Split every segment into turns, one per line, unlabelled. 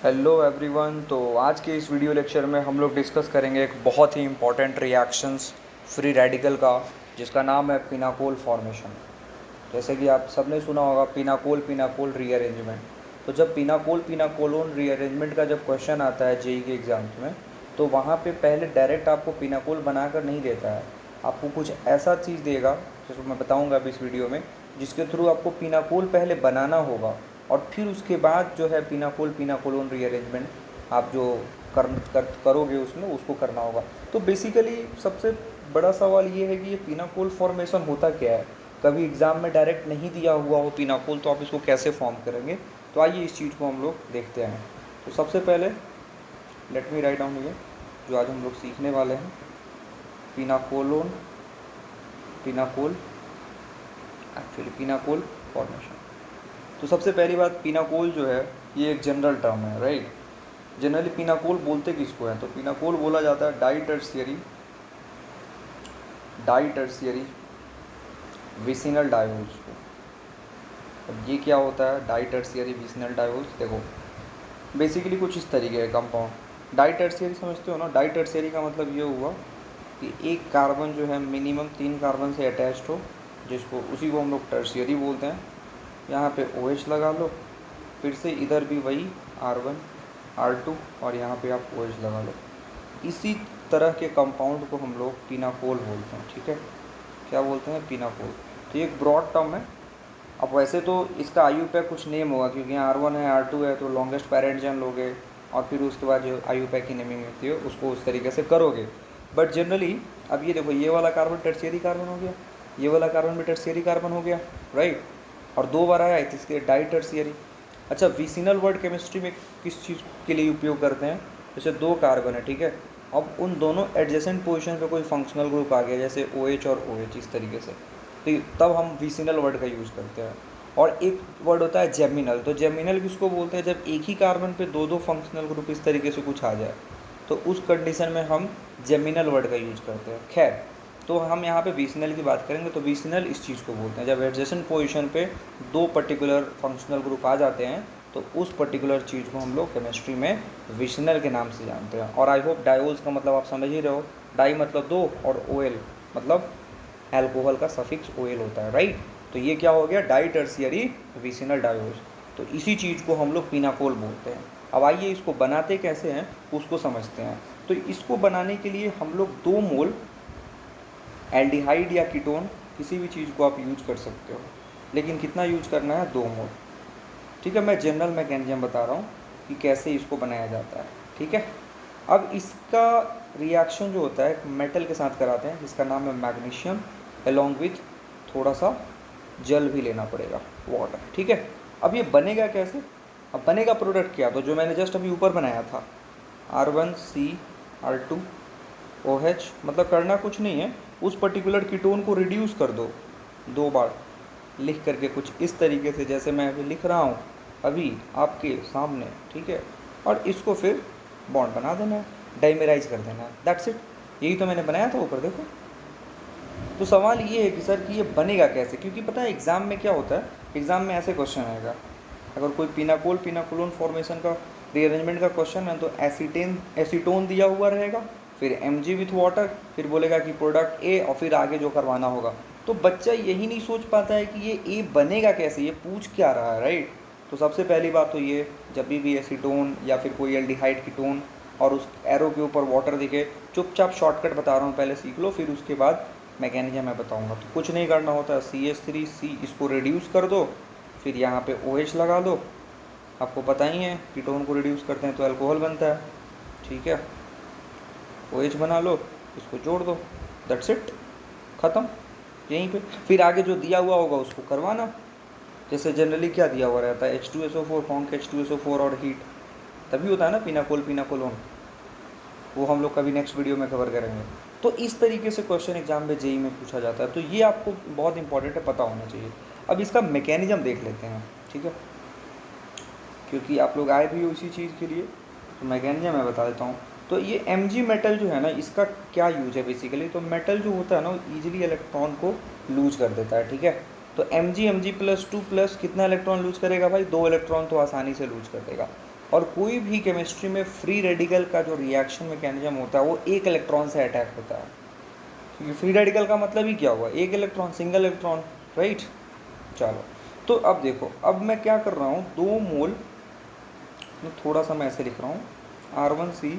Hello everyone. तो आज के इस वीडियो लेक्चर में हम लोग डिस्कस करेंगे एक बहुत ही इम्पॉर्टेंट रिएक्शंस फ्री रेडिकल का, जिसका नाम है पिनाकोल फॉर्मेशन। जैसे कि आप सबने सुना होगा पिनाकोल पिनाकोल रीअरेंजमेंट। तो जब पिनाकोल पिनाकोलोन रीअरेंजमेंट का जब क्वेश्चन आता है जेई के एग्ज़ाम्स में, तो वहाँ पे पहले डायरेक्ट आपको पिनाकोल बनाकर नहीं देता है, आपको कुछ ऐसा चीज़ देगा जिसको मैं बताऊँगा अभी इस वीडियो में, जिसके थ्रू आपको पिनाकोल पहले बनाना होगा और फिर उसके बाद जो है पिनाकोल पिनाकोलोन रीअरेंजमेंट आप जो करोगे उसमें उसको करना होगा। तो बेसिकली सबसे बड़ा सवाल ये है कि ये पिनाकोल फॉर्मेशन होता क्या है। कभी एग्ज़ाम में डायरेक्ट नहीं दिया हुआ हो पिनाकोल, तो आप इसको कैसे फॉर्म करेंगे। तो आइए इस चीज़ को हम लोग देखते हैं। तो सबसे पहले let me write down here जो आज हम लोग सीखने वाले हैं, पिनाकोलोन पिनाकोल एक्चुअली पिनाकोल फॉर्मेशन। तो सबसे पहली बात, पिनाकोल जो है ये एक जनरल टर्म है, राइट। जनरली पिनाकोल बोलते किसको है, तो पिनाकोल बोला जाता है डाई टर्शियरी विसिनल डायोल्स को। अब ये क्या होता है डाई टर्शियरी विसिनल डायोल्स? देखो बेसिकली कुछ इस तरीके का कंपाउंड डाई टर्शियरी समझते हो ना। डाई टर्शियरी का मतलब ये हुआ कि एक कार्बन जो है मिनिमम 3 कार्बन से अटैच्ड हो, जिसको उसी को हम लोग टर्शियरी बोलते हैं। यहाँ पे OH लगा लो, फिर से इधर भी वही R1 R2 और यहाँ पे आप OH लगा लो। इसी तरह के कंपाउंड को हम लोग पिनाकोल बोलते हैं, ठीक है। क्या बोलते हैं? पिनाकोल। तो ये एक ब्रॉड टर्म है। अब वैसे तो इसका IUPAC कुछ नेम होगा, क्योंकि यहाँ R1 है R2 है तो लॉन्गेस्ट पैरेंट जन लोगे और फिर उसके बाद जो IUPAC की नेमिंग होती है उसको उस तरीके से करोगे। बट जनरली अब ये देखो, ये वाला कार्बन टर्शियरी कार्बन हो गया, ये वाला कार्बन भी टर्शियरी कार्बन हो गया, राइट। और 2 बार आया तो इसलिए डाई टर्शियरी। अच्छा, विसिनल वर्ड केमिस्ट्री में किस चीज़ के लिए उपयोग करते हैं? जैसे 2 कार्बन है, ठीक है। अब उन दोनों एडजेसेंट पोजीशन पे कोई फंक्शनल ग्रुप आ गया, जैसे OH और OH, इस तरीके से, तो तब हम विसिनल वर्ड का यूज़ करते हैं। और एक वर्ड होता है जेमिनल। तो जेमिनल किसको बोलते हैं? जब एक ही कार्बन पे 2 फंक्शनल ग्रुप इस तरीके से कुछ आ जाए, तो उस कंडीशन में हम जेमिनल वर्ड का यूज़ करते हैं। खैर, तो हम यहाँ पे विसिनल की बात करेंगे। तो विसिनल इस चीज़ को बोलते हैं जब एडजेसेंट पोजीशन पे 2 पर्टिकुलर फंक्शनल ग्रुप आ जाते हैं, तो उस पर्टिकुलर चीज़ को हम लोग केमिस्ट्री में विसिनल के नाम से जानते हैं। और आई होप डायोल्स का मतलब आप समझ ही रहे हो। डाई मतलब 2 और OL मतलब एल्कोहल का सफिक्स OL होता है, राइट। तो ये क्या हो गया? Di tertiary vicinal diols. तो इसी चीज़ को हम लोग पिनाकोल बोलते हैं। अब आइए इसको बनाते कैसे हैं उसको समझते हैं। तो इसको बनाने के लिए हम लोग 2 मोल एल्डिहाइड या कीटोन किसी भी चीज़ को आप यूज कर सकते हो, लेकिन कितना यूज करना है? 2 मोल, ठीक है। मैं जनरल मैकेनिज्म बता रहा हूँ कि कैसे इसको बनाया जाता है, ठीक है। अब इसका रिएक्शन जो होता है मेटल के साथ कराते हैं जिसका नाम है मैग्नीशियम, अलोंग विथ थोड़ा सा जल भी लेना पड़ेगा, वाटर, ठीक है। अब ये बनेगा कैसे? अब बनेगा प्रोडक्ट क्या? तो जो मैंने जस्ट अभी ऊपर बनाया था R1CR2OH, मतलब करना कुछ नहीं है, उस पर्टिकुलर कीटोन को रिड्यूस कर दो 2 बार लिख करके, कुछ इस तरीके से जैसे मैं अभी लिख रहा हूँ अभी आपके सामने, ठीक है। और इसको फिर बॉन्ड बना देना है, डाइमेराइज कर देना है, दैट्स इट। यही तो मैंने बनाया था ऊपर, देखो। तो सवाल ये है कि सर कि ये बनेगा कैसे, क्योंकि पता है एग्ज़ाम में क्या होता है, एग्ज़ाम में ऐसे क्वेश्चन आएगा। अगर कोई पिनाकोल पिनाकोलोन फॉर्मेशन का रीअरेंजमेंट का क्वेश्चन है तो एसीटोन दिया हुआ रहेगा, फिर Mg विथ वाटर, फिर बोलेगा कि प्रोडक्ट A और फिर आगे जो करवाना होगा। तो बच्चा यही नहीं सोच पाता है कि ये A बनेगा कैसे, ये पूछ क्या रहा है, राइट। तो सबसे पहली बात तो ये, जब भी एसीटोन या फिर कोई एल्डिहाइड कीटोन और उस एरो के ऊपर वाटर दिखे, चुपचाप शॉर्टकट बता रहा हूँ, पहले सीख लो, फिर उसके बाद मैकेनिज्म मैं बताऊँगा। तो कुछ नहीं करना होता है, CH3C इसको रिड्यूस कर दो, फिर यहाँ पे OH लगा दो। आपको पता ही है कीटोन को रिड्यूस करते हैं तो अल्कोहल बनता है, ठीक है। OH बना लो, इसको जोड़ दो, दैट्स इट, ख़त्म यहीं पे। फिर आगे जो दिया हुआ होगा उसको करवाना। जैसे जनरली क्या दिया हुआ रहता है? H2SO4, कॉन्क H2SO4 और हीट, तभी होता है ना पिनाकोल पिनाकोलोन। वो हम लोग कभी नेक्स्ट वीडियो में कवर करेंगे। तो इस तरीके से क्वेश्चन एग्जाम में जेई में पूछा जाता है, तो ये आपको बहुत इंपॉर्टेंट है, पता होना चाहिए। अब इसका मैकेनिज्म देख लेते हैं, ठीक है, क्योंकि आप लोग आए भी हो इसी चीज़ के लिए, तो मैकेनिज्म मैं बता देता हूँ। तो ये Mg मेटल जो है ना, इसका क्या यूज है बेसिकली? तो मेटल जो होता है ना, वो ईजिली इलेक्ट्रॉन को लूज कर देता है, ठीक है। तो Mg Mg+2+ कितना इलेक्ट्रॉन लूज करेगा भाई? 2 इलेक्ट्रॉन तो आसानी से लूज कर देगा। और कोई भी केमिस्ट्री में फ्री रेडिकल का जो रिएक्शन मैकेनिज्म होता है वो एक इलेक्ट्रॉन से अटैक होता है, क्योंकि फ्री रेडिकल का मतलब ही क्या हुआ, एक इलेक्ट्रॉन, सिंगल इलेक्ट्रॉन, राइट। चलो, तो अब देखो, अब मैं क्या कर रहा हूँ, 2 मोल, थोड़ा सा मैं ऐसे लिख रहा हूँ, R1C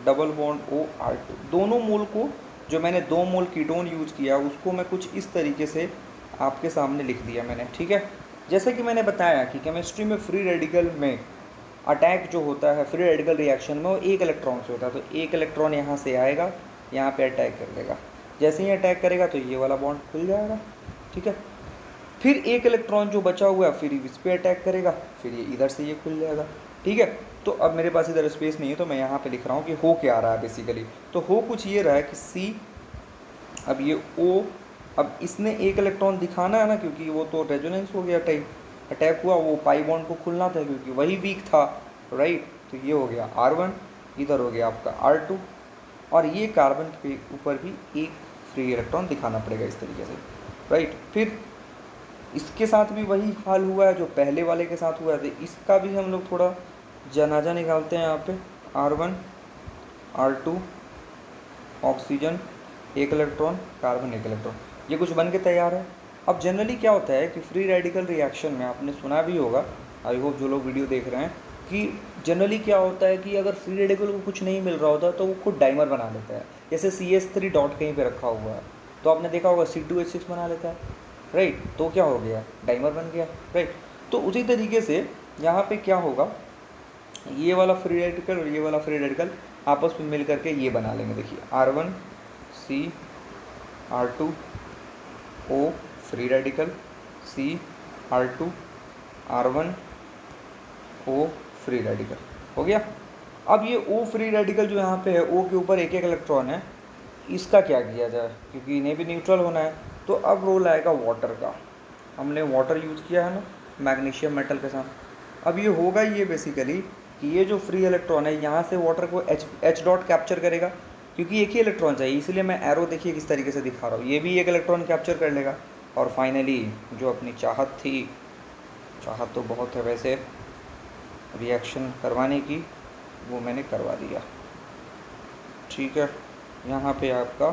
डबल बॉन्ड OR2, दोनों मोल को, जो मैंने 2 मोल कीटोन यूज किया उसको मैं कुछ इस तरीके से आपके सामने लिख दिया मैंने, ठीक है। जैसे कि मैंने बताया कि केमिस्ट्री में फ्री रेडिकल में अटैक जो होता है, फ्री रेडिकल रिएक्शन में, वो एक इलेक्ट्रॉन से होता है। तो एक इलेक्ट्रॉन यहाँ से आएगा, यहाँ पे अटैक कर देगा, जैसे ही अटैक करेगा तो ये वाला बॉन्ड खुल जाएगा, ठीक है। फिर एक इलेक्ट्रॉन जो बचा हुआ है फिर इस पर अटैक करेगा, फिर ये इधर से ये खुल जाएगा, ठीक है। तो अब मेरे पास इधर स्पेस नहीं है तो मैं यहाँ पे लिख रहा हूँ कि हो क्या रहा है बेसिकली। तो हो कुछ ये रहा है कि C, अब ये O, अब इसने एक इलेक्ट्रॉन दिखाना है ना, क्योंकि वो तो रेजोनेंस हो गया, टाइप अटैक हुआ, वो पाई बॉन्ड को खुलना था क्योंकि वही वीक था, राइट। तो ये हो गया R1, इधर हो गया आपका R2, और ये कार्बन के ऊपर भी एक फ्री इलेक्ट्रॉन दिखाना पड़ेगा इस तरीके से, राइट। फिर इसके साथ भी वही हाल हुआ है जो पहले वाले के साथ हुआ है, तो इसका भी हम लोग थोड़ा जनाजा निकालते हैं। यहाँ पे R1 R2 ऑक्सीजन एक इलेक्ट्रॉन, कार्बन एक इलेक्ट्रॉन, ये कुछ बन के तैयार है। अब जनरली क्या होता है कि फ्री रेडिकल रिएक्शन में आपने सुना भी होगा, आई होप जो लोग वीडियो देख रहे हैं, कि जनरली क्या होता है कि अगर फ्री रेडिकल को कुछ नहीं मिल रहा होता तो वो खुद डाइमर बना लेता है। जैसे CH3 डॉट कहीं पे रखा हुआ है तो आपने देखा होगा C2H6 बना लेता है, राइट। तो क्या हो गया, डाइमर बन गया, राइट। तो उसी तरीके से यहाँ पे क्या होगा, ये वाला फ्री रेडिकल और ये वाला फ्री रेडिकल आपस में मिल करके ये बना लेंगे। देखिए R1C R2 O free radical, C R2 R1 O free radical, हो गया। अब ये O फ्री रेडिकल जो यहाँ पे है, O के ऊपर एक एक इलेक्ट्रॉन है, इसका क्या किया जाए, क्योंकि इन्हें भी न्यूट्रल होना है। तो अब रोल आएगा वाटर का, हमने वाटर यूज़ किया है ना मैग्नीशियम मेटल के साथ। अब ये होगा ये बेसिकली कि ये जो फ्री इलेक्ट्रॉन है यहाँ से वाटर को H डॉट कैप्चर करेगा, क्योंकि एक ही इलेक्ट्रॉन चाहिए, इसलिए मैं एरो देखिए किस तरीके से दिखा रहा हूँ, ये भी एक इलेक्ट्रॉन कैप्चर कर लेगा। और फाइनली जो अपनी चाहत थी, चाहत तो बहुत है वैसे रिएक्शन करवाने की, वो मैंने करवा दिया, ठीक है। यहाँ पे आपका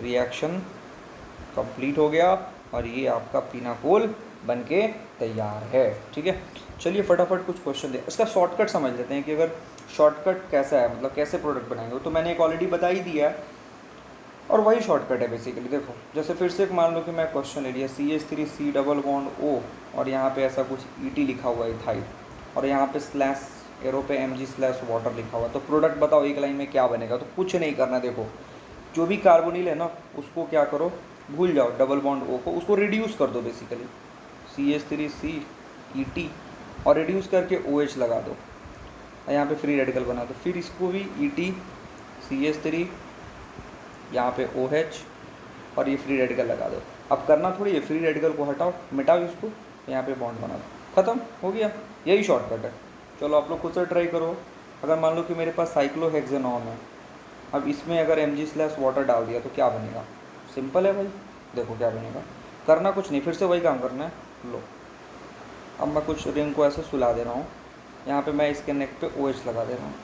रिएक्शन कंप्लीट हो गया और ये आपका पिनाकोल बन के तैयार है, ठीक है। चलिए फटाफट कुछ क्वेश्चन दे, इसका शॉर्टकट समझ लेते हैं कि अगर शॉर्टकट कैसा है, मतलब कैसे प्रोडक्ट बनाएंगे। तो मैंने एक ऑलरेडी बता ही दिया है और वही शॉर्टकट है बेसिकली। देखो जैसे फिर से एक मान लो कि मैं क्वेश्चन ले लिया, CH3C डबल बॉन्ड O और यहाँ पे ऐसा कुछ ET लिखा हुआ है इथाइल, और यहाँ पे स्लैश एरो पे Mg/वाटर लिखा हुआ है। तो प्रोडक्ट बताओ एक लाइन में क्या बनेगा। तो कुछ नहीं करना, देखो जो भी कार्बोनिल है ना उसको क्या करो, भूल जाओ, डबल बॉन्ड O को उसको रिड्यूस कर दो बेसिकली, CH3C ET और रिड्यूस करके OH लगा दो, यहाँ पे फ्री रेडिकल बना दो। फिर इसको भी ET CH3 यहाँ पे OH और ये फ्री रेडिकल लगा दो। अब करना थोड़ी है, फ्री रेडिकल को हटाओ, मिटाओ इसको, यहाँ पे बॉन्ड बना दो, ख़त्म हो गया। यही शॉर्टकट है। चलो आप लोग खुद से ट्राई करो। अगर मान लो कि मेरे पास साइक्लोहेक्सेनॉन है, अब इसमें अगर Mg/वाटर डाल दिया तो क्या बनेगा, सिंपल है भाई, देखो क्या बनेगा। करना कुछ नहीं, फिर से वही काम करना है। लो अब मैं कुछ रिंग को ऐसे सुला दे रहा हूँ, यहाँ पे मैं इसके नेक पे OH लगा दे रहा हूँ,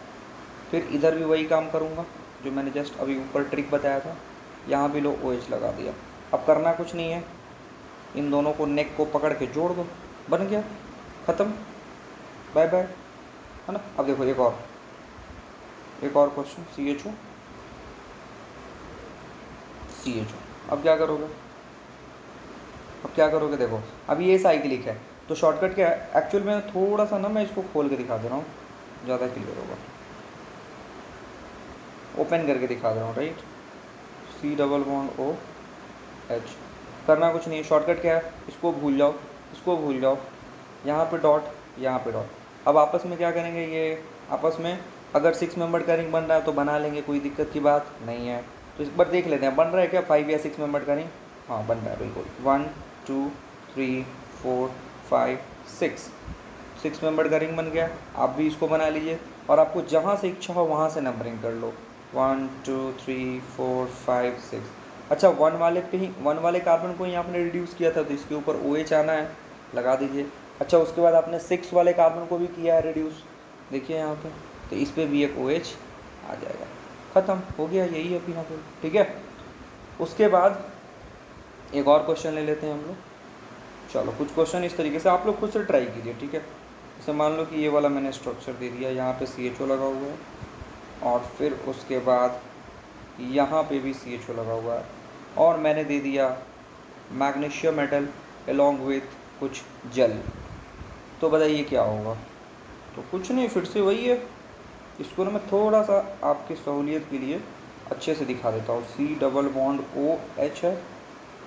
फिर इधर भी वही काम करूँगा जो मैंने जस्ट अभी ऊपर ट्रिक बताया था, यहाँ भी लो OH लगा दिया। अब करना कुछ नहीं है, इन दोनों को नेक को पकड़ के जोड़ दो, बन गया, ख़त्म, बाय बाय, है ना। अब देखो एक और क्वेश्चन, CHO। अब क्या करोगे, देखो अब ये साइक्लिक है तो शॉर्टकट क्या है। एक्चुअल में थोड़ा सा ना मैं इसको खोल के दिखा दे रहा हूँ, ज़्यादा क्लियर होगा, ओपन करके दिखा दे रहा हूँ, right. C double bond OH, करना कुछ नहीं है, शॉर्टकट क्या है, इसको भूल जाओ, यहाँ पे डॉट, यहाँ पे डॉट। अब आपस में क्या करेंगे, ये आपस में अगर 6 मेंबर्ड का रिंग बन रहा है तो बना लेंगे, कोई दिक्कत की बात नहीं है। तो इस बार देख लेते हैं बन रहा है क्या, 5 या 6 मेंबर्ड का रिंग, हाँ बन रहा है बिल्कुल, 1 2 3 4 5 6 मेंबर्ड का रिंग बन गया। आप भी इसको बना लीजिए और आपको जहाँ से इच्छा हो वहाँ से नंबरिंग कर लो, 1 2 3 4 5 6। अच्छा 1 वाले पे ही, 1 वाले कार्बन को ही आपने रिड्यूस किया था तो इसके ऊपर OH आना है, लगा दीजिए। अच्छा उसके बाद आपने 6 वाले कार्बन को भी किया है रिड्यूस, देखिए यहाँ पे, तो इस पर भी एक OH आ जाएगा। ख़त्म हो गया, यही है फिनाइल। ठीक है, उसके बाद एक और क्वेश्चन ले लेते हैं हम लोग। चलो कुछ क्वेश्चन इस तरीके से आप लोग खुद से ट्राई कीजिए। ठीक है, जैसे मान लो कि ये वाला मैंने स्ट्रक्चर दे दिया, यहाँ पे CHO लगा हुआ है, और फिर उसके बाद यहाँ पे भी CHO लगा हुआ है, और मैंने दे दिया मैग्नीशियम मेटल एलोंग विथ कुछ जल। तो बताइए क्या होगा? तो कुछ नहीं, फिर से वही है। इसको ना मैं थोड़ा सा आपकी सहूलियत के लिए अच्छे से दिखा देता हूँ। C डबल बॉन्ड OH है,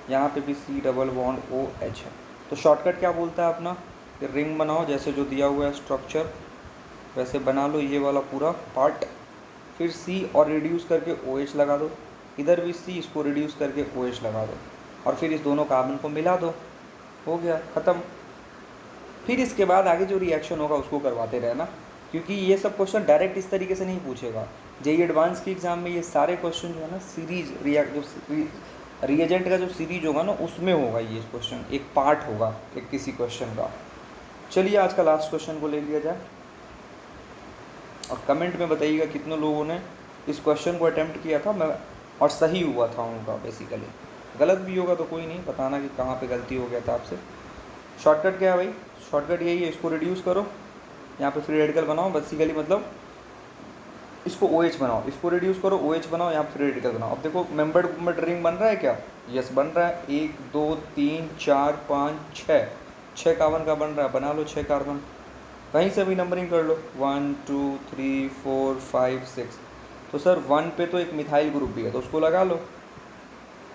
यहाँ पे भी C डबल बॉन्ड OH है। तो शॉर्टकट क्या बोलता है अपना, कि रिंग बनाओ, जैसे जो दिया हुआ है स्ट्रक्चर वैसे बना लो ये वाला पूरा पार्ट, फिर C और रिड्यूस करके OH लगा दो, इधर भी C, इसको रिड्यूस करके OH लगा दो, और फिर इस दोनों कार्बन को मिला दो, हो गया ख़त्म। फिर इसके बाद आगे जो रिएक्शन होगा उसको करवाते रहना, क्योंकि ये सब क्वेश्चन डायरेक्ट इस तरीके से नहीं पूछेगा। जेईई एडवांस के एग्ज़ाम में ये सारे क्वेश्चन जो है ना सीरीज रिएजेंट का जो सीरीज होगा ना उसमें होगा ये क्वेश्चन, एक पार्ट होगा एक किसी क्वेश्चन का। चलिए आज का लास्ट क्वेश्चन को ले लिया जाए, और कमेंट में बताइएगा कितने लोगों ने इस क्वेश्चन को अटेम्प्ट किया था मैं, और सही हुआ था उनका। बेसिकली गलत भी होगा तो कोई नहीं, बताना कि कहाँ पे गलती हो गया था आपसे। शॉर्टकट क्या है भाई? शॉर्टकट यही है, इसको रिड्यूस करो, यहाँ पे फ्री रेडिकल बनाओ, बेसिकली मतलब इसको OH बनाओ, इसको रिड्यूस करो, OH बनाओ, यहाँ फ्री रेडिकल बनाओ। अब देखो मेंबर्ड रिंग बन रहा है क्या? यस बन रहा है। 1 2 3 4 5 6 कार्बन का बन रहा है, बना लो 6 कार्बन, कहीं से भी नंबरिंग कर लो, 1 2 3 4 5 6। तो सर 1 पे तो एक मिथाइल ग्रुप भी है तो उसको लगा लो,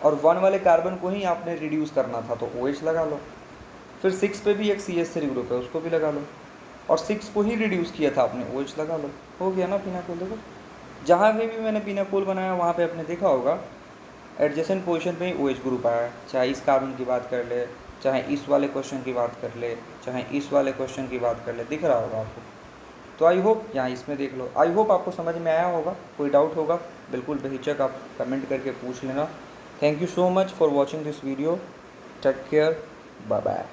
और 1 वाले कार्बन को ही आपने रिड्यूस करना था तो OH लगा लो। फिर 6 पे भी एक CH3 ग्रुप है उसको भी लगा लो, और 6 को ही रिड्यूस किया था आपने, OH लगा लो, हो गया ना पिनाकोल। देखो जहाँ पे भी मैंने पिनाकोल बनाया वहाँ पे आपने देखा होगा एडजेसेंट पोजीशन पे ही OH ग्रुप आया है, चाहे इस कार्बन की बात कर ले, चाहे इस वाले क्वेश्चन की बात कर ले, चाहे इस वाले क्वेश्चन की बात कर ले, दिख रहा होगा आपको। तो आई होप यहाँ इसमें देख लो, आई होप आपको समझ में आया होगा। कोई डाउट होगा बिल्कुल बेहिचक आप कमेंट करके पूछ लेना। Thank you so much for watching this video, take care, bye bye.